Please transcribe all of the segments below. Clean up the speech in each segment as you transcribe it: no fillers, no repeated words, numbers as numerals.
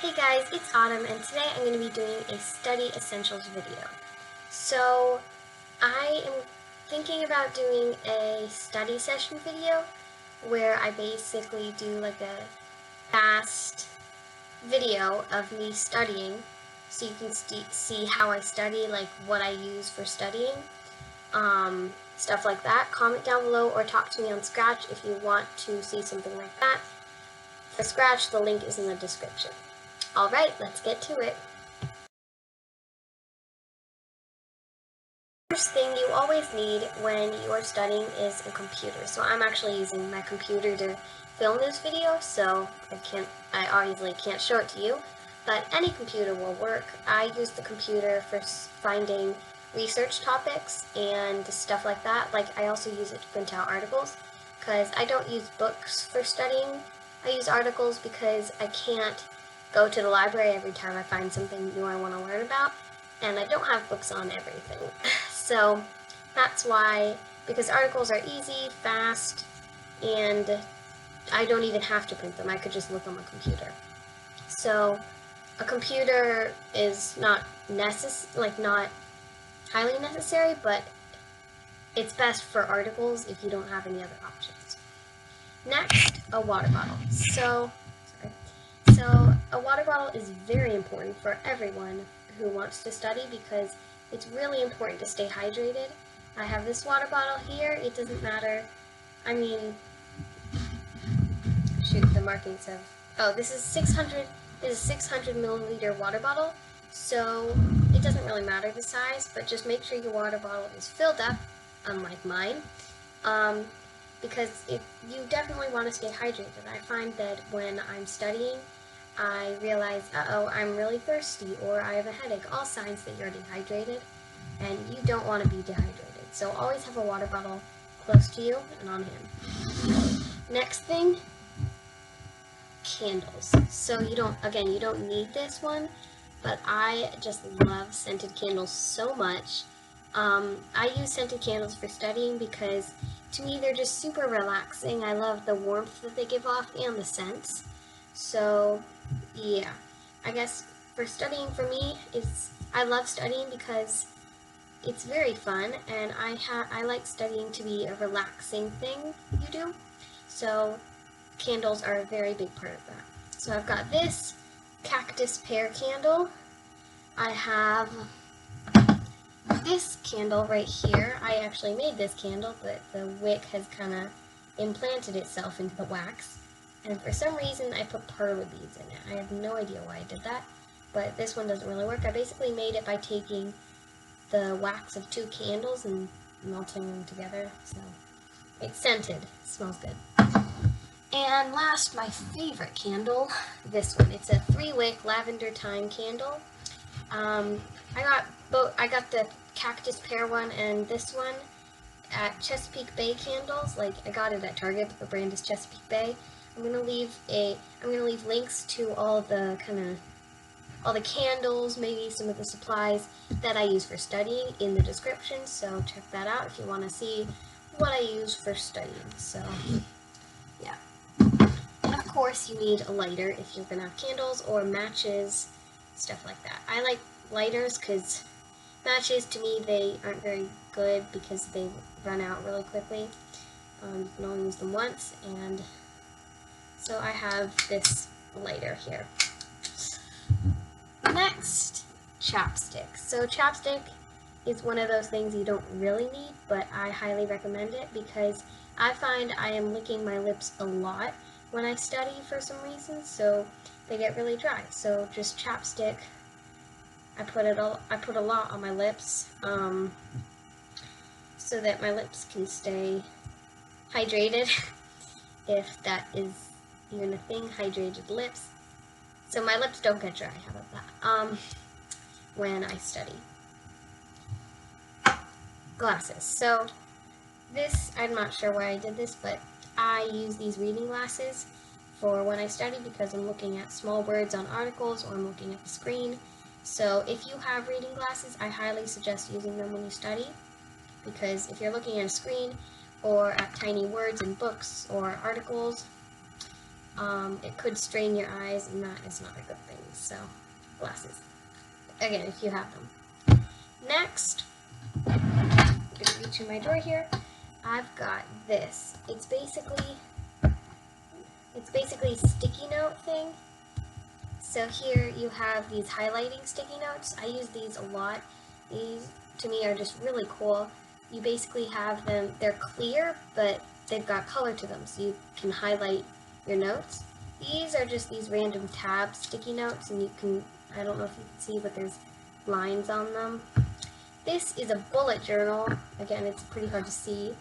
Hey guys, it's Autumn, and today I'm going to be doing a Study Essentials video. So, I am thinking about doing a study session video where I basically do like a fast video of me studying so you can see how I study, like what I use for studying, stuff like that. Comment down below or talk to me on Scratch if you want to see something like that. For Scratch, the link is in the description. Alright, let's get to it. First thing you always need when you are studying is a computer. So I'm actually using my computer to film this video, so I obviously can't show it to you, but any computer will work. I use the computer for finding research topics and stuff like that. Like, I also use it to print out articles, because I don't use books for studying. I use articles because I can't go to the library every time I find something new I want to learn about, and I don't have books on everything. So that's why, because articles are easy, fast, and I don't even have to print them. I could just look on my computer. So a computer is not not highly necessary, but it's best for articles if you don't have any other options. Next, a water bottle. So a water bottle is very important for everyone who wants to study because it's really important to stay hydrated. I have this water bottle here. It doesn't matter. I mean, shoot, the markings have. Oh, this is 600. This is a 600 milliliter water bottle. So it doesn't really matter the size, but just make sure your water bottle is filled up, unlike mine. Because you definitely want to stay hydrated. I find that when I'm studying, I realize, uh-oh, I'm really thirsty, or I have a headache, all signs that you're dehydrated, and you don't want to be dehydrated. So always have a water bottle close to you and on hand. Next thing, candles. So you don't need this one, but I just love scented candles so much. I use scented candles for studying because to me they're just super relaxing. I love the warmth that they give off and the scents. So yeah, I guess for studying for me I love studying because it's very fun, and I like studying to be a relaxing thing you do. So candles are a very big part of that. So I've got this cactus pear candle. I have this candle right here. I actually made this candle, but the wick has kind of implanted itself into the wax. And for some reason, I put perla beads in it. I have no idea why I did that, but this one doesn't really work. I basically made it by taking the wax of 2 candles and melting them together. So it's scented. It smells good. And last, my favorite candle, this one. It's a 3-wick lavender thyme candle. I got the cactus pear one and this one at Chesapeake Bay Candles. Like, I got it at Target, but the brand is Chesapeake Bay. I'm gonna leave links to all the candles, maybe some of the supplies that I use for studying in the description. So check that out if you want to see what I use for studying. So yeah. Of course, you need a lighter if you're gonna have candles, or matches, stuff like that. I like lighters because matches, to me, they aren't very good because they run out really quickly. You can only use them once, and so I have this lighter here. Next, chapstick. So chapstick is one of those things you don't really need, but I highly recommend it because I find I am licking my lips a lot when I study for some reason, so they get really dry. So just chapstick. I put a lot on my lips, so that my lips can stay hydrated, if that is even a thing, hydrated lips. So my lips don't get dry, how about that, when I study. Glasses. So this, I'm not sure why I did this, but I use these reading glasses for when I study because I'm looking at small words on articles or I'm looking at the screen. So if you have reading glasses, I highly suggest using them when you study, because if you're looking at a screen or at tiny words in books or articles, It could strain your eyes, and that is not a good thing. So, glasses. Again, if you have them. Next, I'm gonna reach in my drawer here. I've got this. It's basically a sticky note thing. So here you have these highlighting sticky notes. I use these a lot. These to me are just really cool. You basically have them, they're clear, but they've got color to them, so you can highlight your notes. These are just these random tab sticky notes, and you can, I don't know if you can see, but there's lines on them. This is a bullet journal. Again, it's pretty hard to see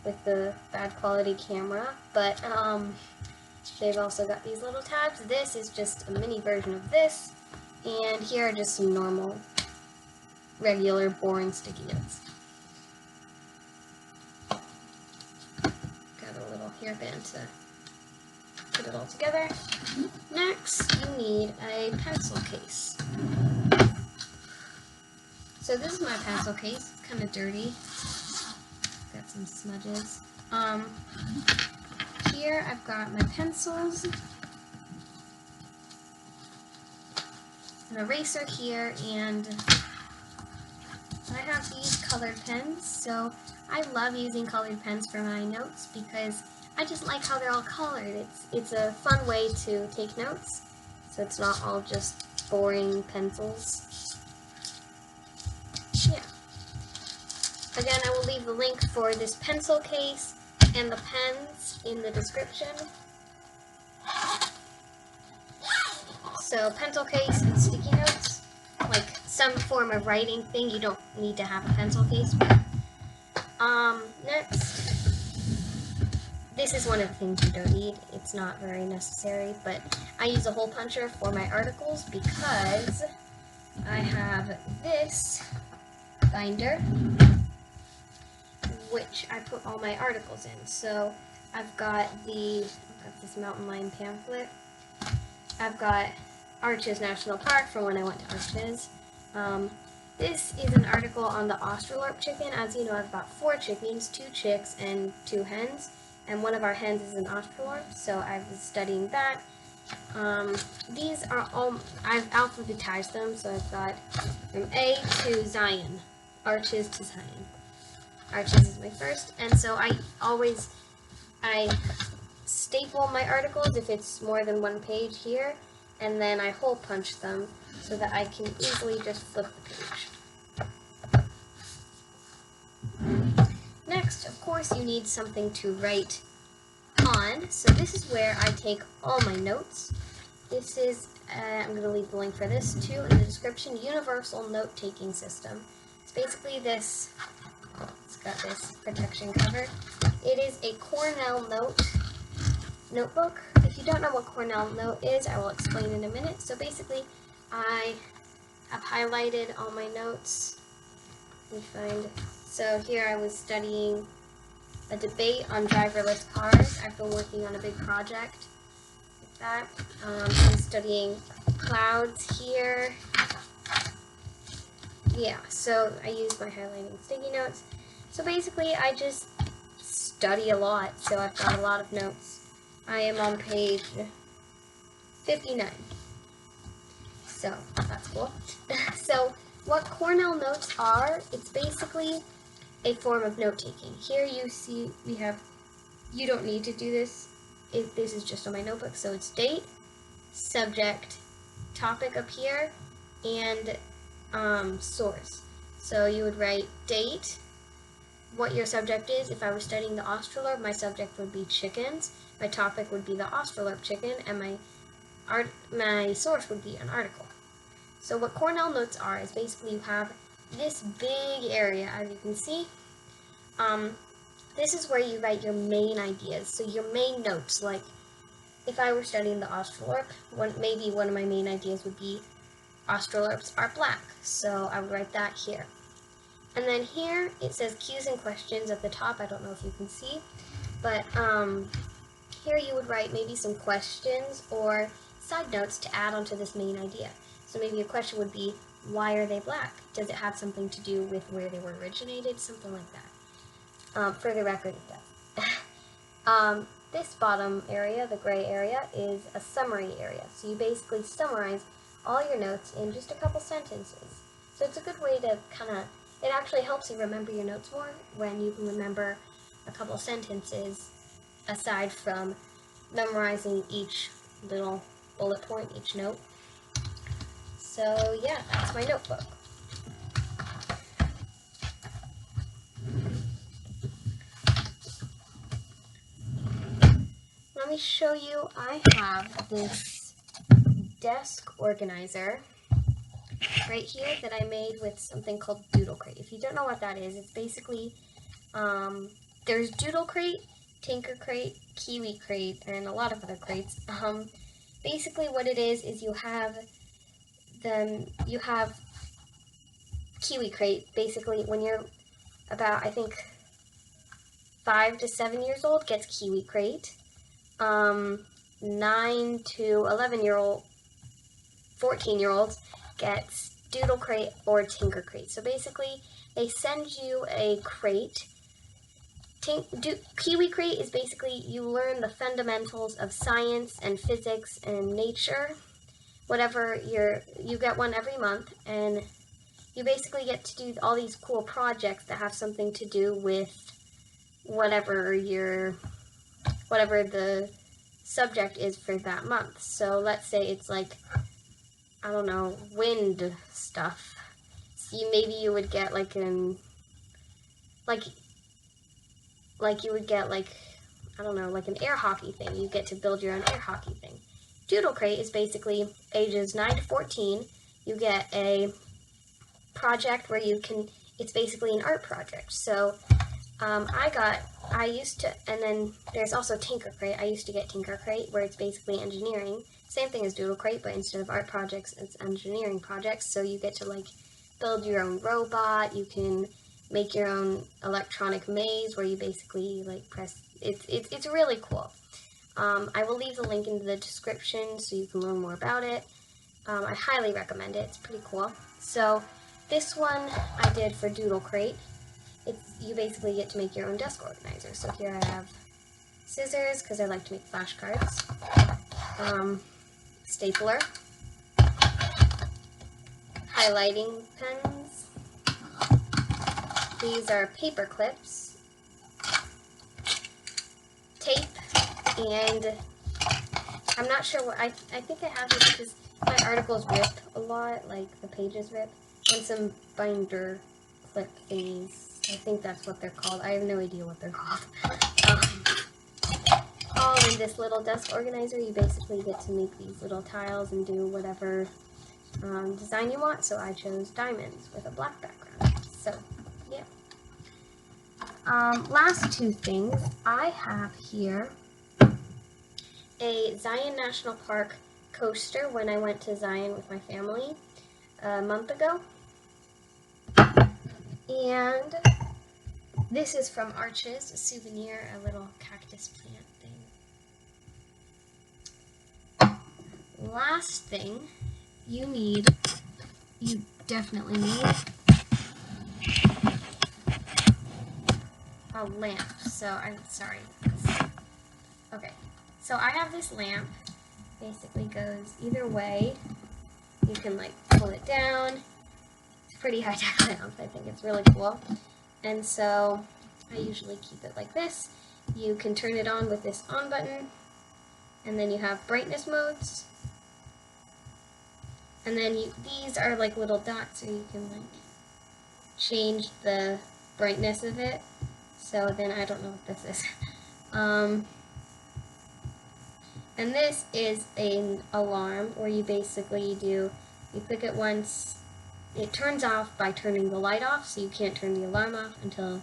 with the bad quality camera, but they've also got these little tabs. This is just a mini version of this, and here are just some normal, regular, boring sticky notes. Got a little hairband to put it all together. Next, you need a pencil case. So this is my pencil case. It's kind of dirty. Got some smudges. Here I've got my pencils, an eraser here, and I have these colored pens. So I love using colored pens for my notes because I just like how they're all colored. It's a fun way to take notes, so it's not all just boring pencils. Yeah. Again, I will leave the link for this pencil case and the pens in the description. So pencil case and sticky notes, like some form of writing thing. You don't need to have a pencil case. Next, this is one of the things you don't need. It's not very necessary, but I use a hole puncher for my articles because I have this binder, which I put all my articles in. So I've got this mountain lion pamphlet. I've got Arches National Park from when I went to Arches. This is an article on the Australorp chicken. As you know, I've got 4 chickens, 2 chicks, and 2 hens. And one of our hens is an Australorp, so I was studying that. These are all, I've alphabetized them, so I've got from A to Zion, Arches to Zion. Arches is my first, and so I staple my articles if it's more than 1 page here, and then I hole punch them so that I can easily just flip the page. Next, of course, you need something to write on, so this is where I take all my notes. This is, I'm going to leave the link for this too in the description, Universal Note-Taking System. It's basically this, it's got this protection cover. It is a Cornell notebook. If you don't know what Cornell Note is, I will explain in a minute. So basically, I have highlighted all my notes. Let me find. So here I was studying a debate on driverless cars. I've been working on a big project like that. I'm studying clouds here. Yeah, so I use my highlighting sticky notes. So basically, I just study a lot, so I've got a lot of notes. I am on page 59. So, that's cool. So, what Cornell notes are, it's basically a form of note-taking. Here you see we have, you don't need to do this, this is just on my notebook, so it's date, subject, topic up here, and source. So you would write date, what your subject is. If I was studying the Australorp, my subject would be chickens, my topic would be the Australorp chicken, and my source would be an article. So what Cornell notes are is basically you have this big area, as you can see. This is where you write your main ideas, so your main notes. Like if I were studying the Australorp, maybe one of my main ideas would be Australorps are black, so I would write that here. And then here it says cues and questions at the top. I don't know if you can see, but here you would write maybe some questions or side notes to add onto this main idea. So maybe a question would be, why are they black? Does it have something to do with where they were originated? Something like that. For the record, it does. this bottom area, the gray area, is a summary area. So you basically summarize all your notes in just a couple sentences. So it's a good way to it actually helps you remember your notes more when you can remember a couple sentences aside from memorizing each little bullet point, each note. So yeah, that's my notebook. Let me show you, I have this desk organizer right here that I made with something called Doodle Crate. If you don't know what that is, it's basically, there's Doodle Crate, Tinker Crate, Kiwi Crate, and a lot of other crates. Basically what it is you have Kiwi Crate. Basically when you're about, I think, 5 to 7 years old gets Kiwi Crate. 9 to 11-year-old, 14-year-olds gets Doodle Crate or Tinker Crate. So basically, they send you a crate. Kiwi Crate is basically you learn the fundamentals of science and physics and nature. Whatever you get one every month, and you basically get to do all these cool projects that have something to do with whatever the subject is for that month. So let's say it's like, I don't know, wind stuff. So maybe you would get like you would get like, I don't know, like an air hockey thing. You get to build your own air hockey thing. Doodle Crate is basically ages 9 to 14. You get a project where it's basically an art project. So and then there's also Tinker Crate. I used to get Tinker Crate, where it's basically engineering. Same thing as Doodle Crate, but instead of art projects, it's engineering projects. So you get to like build your own robot. You can make your own electronic maze where you basically like press. It's really cool. I will leave the link in the description so you can learn more about it. I highly recommend it. It's pretty cool. So this one I did for Doodle Crate. You basically get to make your own desk organizer. So here I have scissors, because I like to make flashcards, stapler, highlighting pens, these are paper clips, tape, and I'm not sure what, I think I have these because my articles rip a lot, like the pages rip, and some binder clip thingies. I think that's what they're called. I have no idea what they're called. All in this little desk organizer. You basically get to make these little tiles and do whatever design you want. So I chose diamonds with a black background. So, yeah. Last two things. I have here a Zion National Park coaster when I went to Zion with my family a month ago. And this is from Arches, a souvenir, a little cactus plant thing. Last thing, you definitely need a lamp. So, I'm sorry. Okay, so I have this lamp. Basically goes either way. You can like pull it down. Pretty high-tech lamp. I think it's really cool. And so I usually keep it like this. You can turn it on with this on button, and then you have brightness modes, and then these are like little dots, so you can like change the brightness of it. So then I don't know what this is. And this is an alarm where you basically you click it once. It turns off by turning the light off, so you can't turn the alarm off until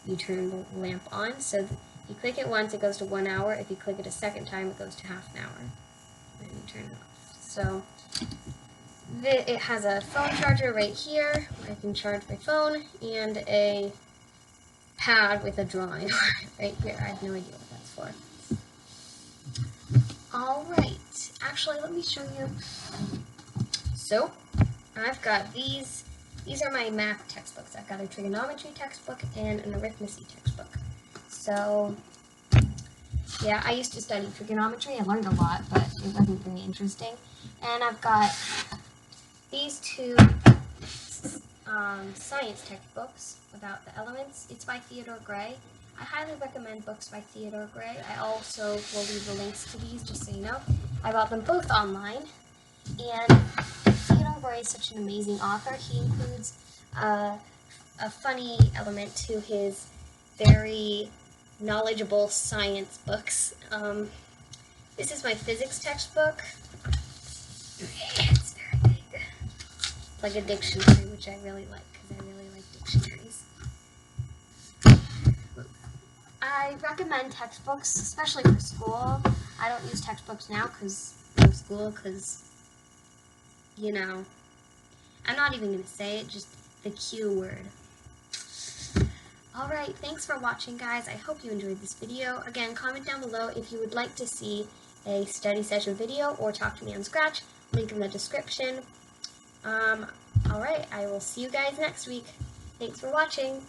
you turn the lamp on. So you click it once, it goes to 1 hour. If you click it a second time, it goes to half an hour. Then you turn it off. So it has a phone charger right here. I can charge my phone, and a pad with a drawing right here. I have no idea what that's for. Alright, actually let me show you. So I've got these are my math textbooks. I've got a trigonometry textbook and an arithmetic textbook. So Yeah, I used to study trigonometry. I learned a lot, but it wasn't very interesting. And I've got these two science textbooks about the elements. It's by Theodore Gray. I highly recommend books by Theodore Gray. I also will leave the links to these just so you know. I bought them both online. And Theodore Gray is such an amazing author. He includes a funny element to his very knowledgeable science books. This is my physics textbook. It's very big. It's like a dictionary, which I really like because I really like dictionaries. I recommend textbooks, especially for school. I don't use textbooks now because of school, because, you know, I'm not even going to say it, just the Q word. Alright, thanks for watching, guys. I hope you enjoyed this video. Again, comment down below if you would like to see a study session video or talk to me on Scratch. Link in the description. Alright, I will see you guys next week. Thanks for watching.